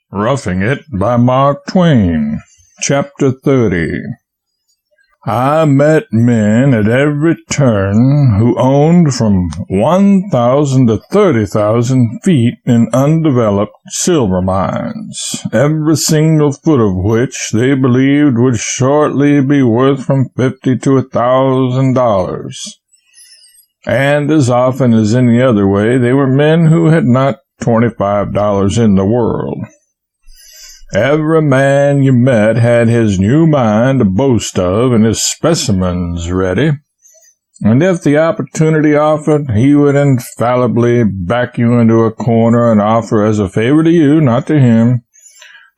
Roughing It by Mark Twain. Chapter 30. I met men at every turn who owned from 1,000 to 30,000 feet in undeveloped silver mines, every single foot of which they believed would shortly be worth from $50 to $1,000. And as often as any other way, they were men who had not $25 in the world. Every man you met had his new mine to boast of and his specimens ready, and if the opportunity offered, he would infallibly back you into a corner and offer as a favor to you, not to him,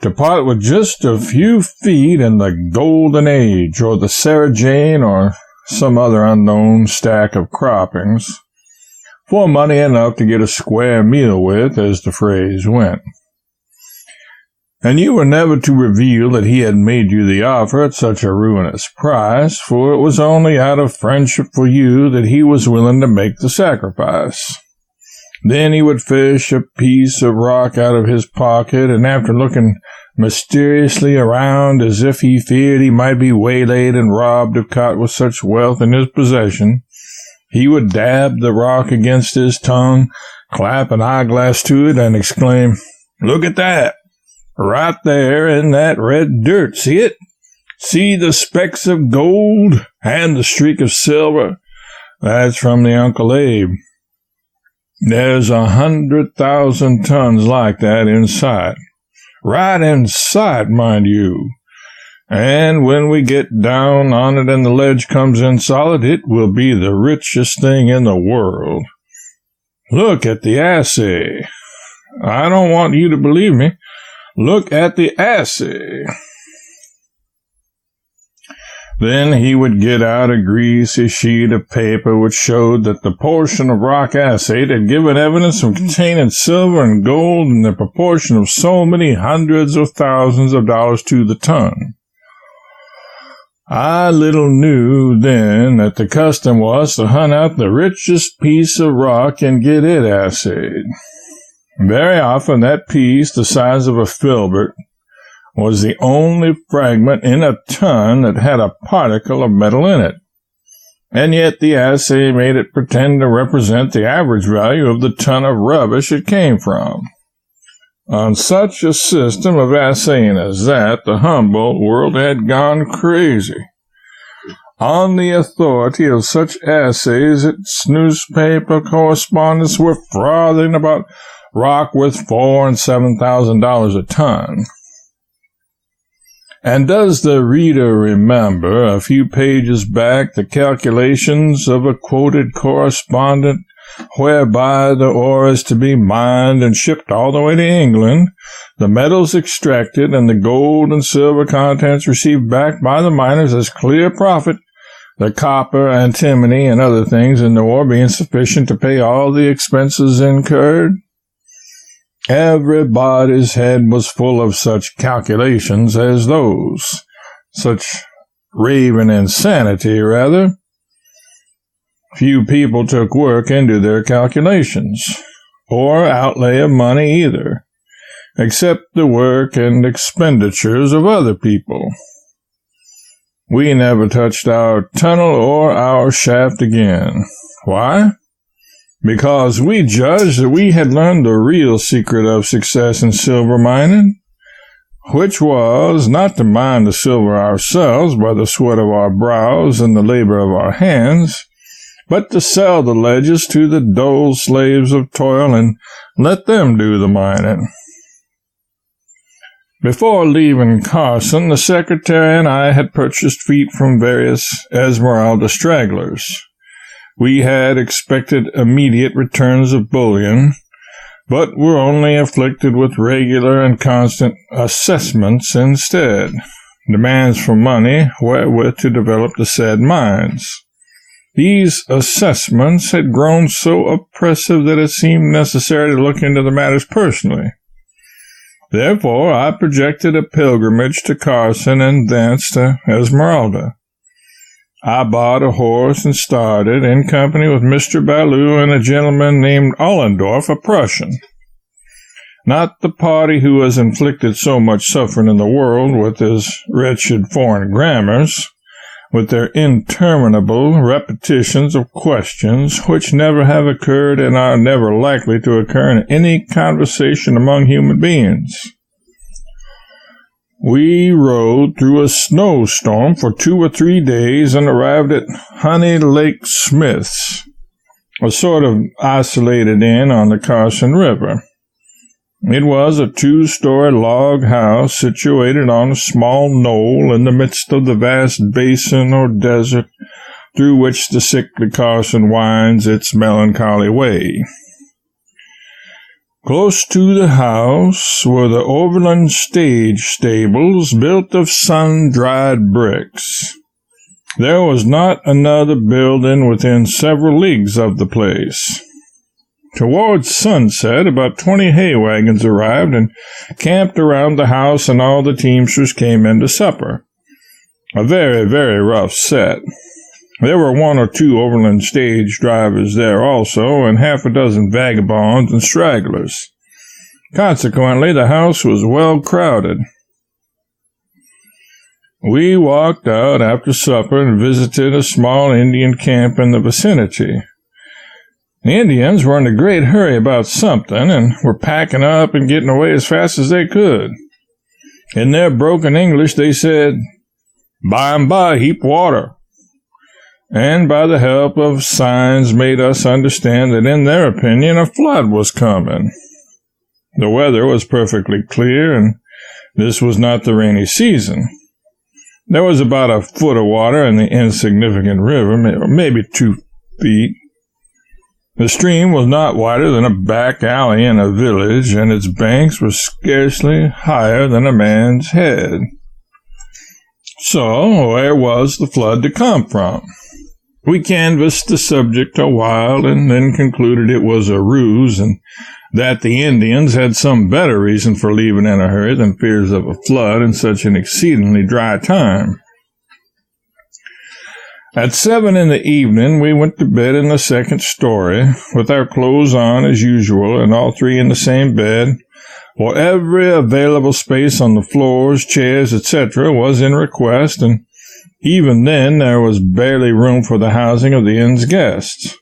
to part with just a few feet in the Golden Age, or the Sarah Jane, or some other unknown stack of croppings, for money enough to get a square meal with, as the phrase went. And you were never to reveal that he had made you the offer at such a ruinous price, for it was only out of friendship for you that he was willing to make the sacrifice. Then he would fish a piece of rock out of his pocket, and after looking mysteriously around as if he feared he might be waylaid and robbed if caught with such wealth in his possession, he would dab the rock against his tongue, clap an eyeglass to it, and exclaim, "Look at that! Right there in that red dirt, see it? See the specks of gold and the streak of silver? That's from the Uncle Abe. There's 100,000 tons like that in sight. Right in sight, mind you. And when we get down on it and the ledge comes in solid, it will be the richest thing in the world. Look at the assay. I don't want you to believe me. Look at the assay." Then he would get out a greasy sheet of paper which showed that the portion of rock assayed had given evidence of containing silver and gold in the proportion of so many hundreds of thousands of dollars to the ton. I little knew then that the custom was to hunt out the richest piece of rock and get it assayed. Very often that piece, the size of a filbert, was the only fragment in a ton that had a particle of metal in it, and yet the assay made it pretend to represent the average value of the ton of rubbish it came from. On such a system of assaying as that, the Humboldt world had gone crazy. On the authority of such assays, its newspaper correspondents were frothing about rock worth $4,000 and $7,000 a ton. And does the reader remember, a few pages back, the calculations of a quoted correspondent whereby the ore is to be mined and shipped all the way to England, the metals extracted and the gold and silver contents received back by the miners as clear profit, the copper, antimony, and other things in the ore being sufficient to pay all the expenses incurred? Everybody's head was full of such calculations as those. Such raving insanity, rather. Few people took work into their calculations, or outlay of money either, except the work and expenditures of other people. We never touched our tunnel or our shaft again. Why? Because we judged that we had learned the real secret of success in silver mining, which was not to mine the silver ourselves by the sweat of our brows and the labor of our hands, but to sell the ledges to the dull slaves of toil and let them do the mining. Before leaving Carson, the secretary and I had purchased wheat from various Esmeralda stragglers. We had expected immediate returns of bullion, but were only afflicted with regular and constant assessments instead, demands for money wherewith to develop the said mines. These assessments had grown so oppressive that it seemed necessary to look into the matters personally. Therefore, I projected a pilgrimage to Carson and thence to Esmeralda. I bought a horse and started, in company with Mr. Ballou and a gentleman named Ollendorf, a Prussian. not the party who has inflicted so much suffering in the world with his wretched foreign grammars, with their interminable repetitions of questions which never have occurred and are never likely to occur in any conversation among human beings. We rode through a snowstorm for 2 or 3 days and arrived at Honey Lake Smith's, a sort of isolated inn on the Carson River. It was a 2-story log house situated on a small knoll in the midst of the vast basin or desert through which the sickly Carson winds its melancholy way. Close to the house were the Overland stage stables built of sun-dried bricks. There was not another building within several leagues of the place. Towards sunset, about 20 hay wagons arrived and camped around the house, and all the teamsters came in to supper. A very, very rough set. There were 1 or 2 overland stage drivers there also, and half a dozen vagabonds and stragglers. Consequently, the house was well crowded. We walked out after supper and visited a small Indian camp in the vicinity. The Indians were in a great hurry about something, and were packing up and getting away as fast as they could. In their broken English, they said, "By and by, heap water," and by the help of signs made us understand that in their opinion a flood was coming. The weather was perfectly clear, and this was not the rainy season. There was about a foot of water in the insignificant river, maybe 2 feet. The stream was not wider than a back alley in a village, and its banks were scarcely higher than a man's head. So, where was the flood to come from? We canvassed the subject a while, and then concluded it was a ruse, and that the Indians had some better reason for leaving in a hurry than fears of a flood in such an exceedingly dry time. At 7 in the evening, we went to bed in the second story, with our clothes on as usual, and all 3 in the same bed, for every available space on the floors, chairs, etc. was in request, and even then there was barely room for the housing of the inn's guests.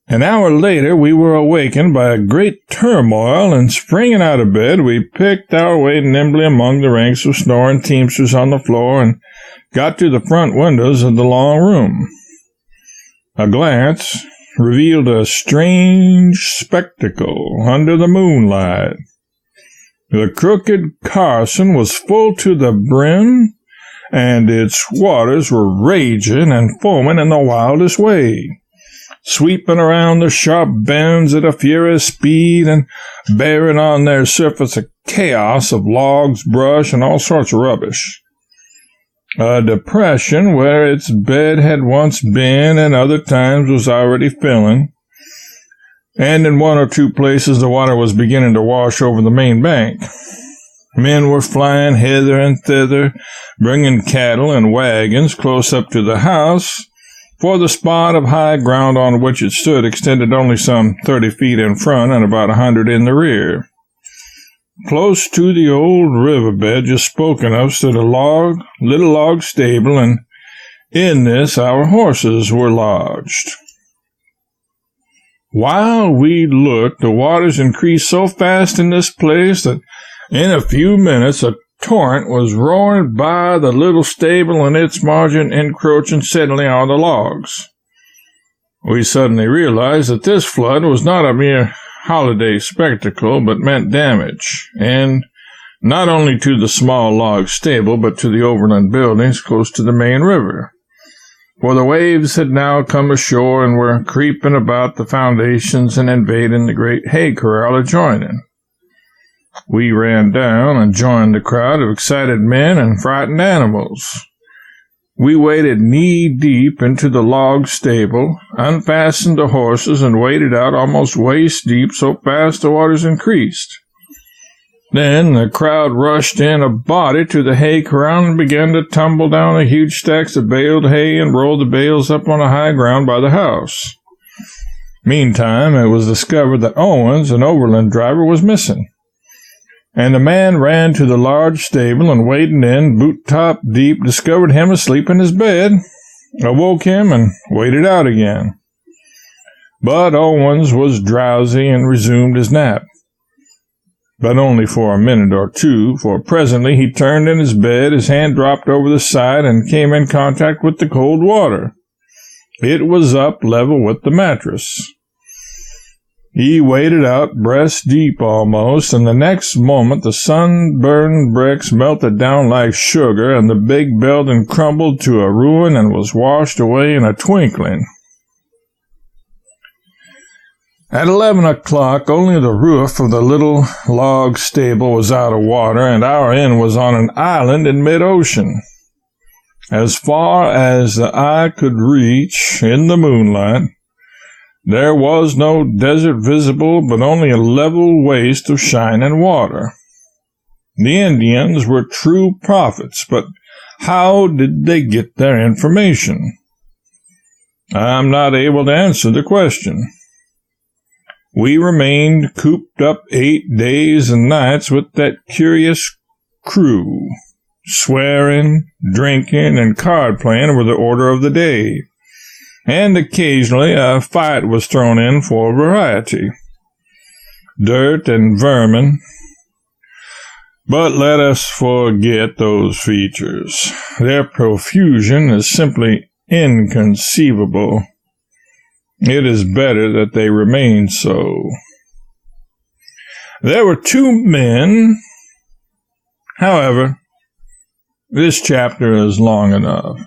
An hour later, we were awakened by a great turmoil, and springing out of bed, we picked our way nimbly among the ranks of snoring teamsters on the floor and got to the front windows of the long room. A glance revealed a strange spectacle under the moonlight. The crooked Carson was full to the brim, and its waters were raging and foaming in the wildest way, sweeping around the sharp bends at a furious speed and bearing on their surface a chaos of logs, brush, and all sorts of rubbish. A depression where its bed had once been and other times was already filling, and in 1 or 2 places the water was beginning to wash over the main bank. Men were flying hither and thither, bringing cattle and wagons close up to the house, for the spot of high ground on which it stood extended only some 30 feet in front and about 100 in the rear. Close to the old riverbed just spoken of stood a little log stable, and in this our horses were lodged. While we looked, the waters increased so fast in this place that in a few minutes a torrent was roaring by the little stable and its margin encroaching steadily on the logs. We suddenly realized that this flood was not a mere holiday spectacle, but meant damage, and not only to the small log stable, but to the overland buildings close to the main river. For the waves had now come ashore and were creeping about the foundations and invading the great hay corral adjoining. We ran down and joined the crowd of excited men and frightened animals. We waded knee-deep into the log stable, unfastened the horses, and waded out almost waist-deep, so fast the waters increased. Then the crowd rushed in a body to the hay corral and began to tumble down the huge stacks of baled hay and roll the bales up on a high ground by the house. Meantime, it was discovered that Owens, an overland driver, was missing, and the man ran to the large stable and, wading in, boot-top deep, discovered him asleep in his bed, awoke him, and waded out again. But Owens was drowsy and resumed his nap, but only for a minute or two, for presently he turned in his bed, his hand dropped over the side, and came in contact with the cold water. It was up level with the mattress. He waded out breast deep almost, and the next moment the sunburned bricks melted down like sugar, and the big building crumbled to a ruin and was washed away in a twinkling. At 11 o'clock, only the roof of the little log stable was out of water, and our inn was on an island in mid-ocean. As far as the eye could reach in the moonlight, there was no desert visible, but only a level waste of shining water. The Indians were true prophets, but how did they get their information? I'm not able to answer the question. We remained cooped up 8 days and nights with that curious crew. Swearing, drinking, and card-playing were the order of the day, and occasionally a fight was thrown in for variety. Dirt and vermin. But let us forget those features. Their profusion is simply inconceivable. It is better that they remain so. There were 2 men. However, this chapter is long enough.